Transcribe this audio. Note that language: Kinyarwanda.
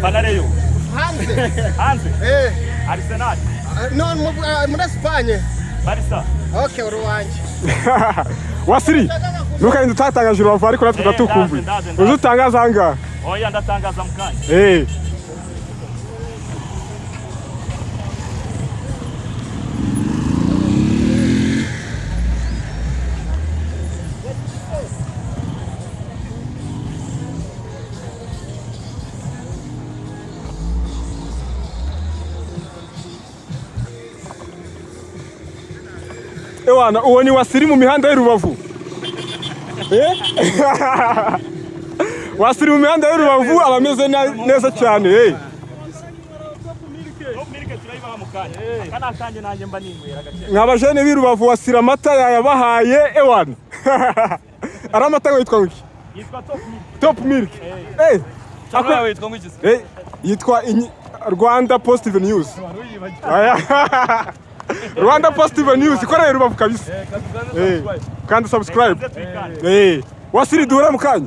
Panareyo. Hanze. Arsenal. No, muri Espagne. Barisa. Okay, uruwanje. Wasili. Nuka indutangaje Irubavu ariko natwe gatukumbuye. Uzutangaza hanga. Oya ndatangaza mukanya. Ewana, uwo ni Wasili mu mihanda y'Irubavu. Wasili mu mihanda y'Irubavu abameze neza cyane. Nk'abajene b'Irubavu Wasili amata yayabahaye ewana. Aramata ngo yitwa wiki? Yitwa Top Milk. Akwa yitwa ngiki? Yitwa Rwanda Positive News. Rwanda Positive News ikorera Irubavu kabisa. Kandi subscribe. Wasili duhura mu kanya.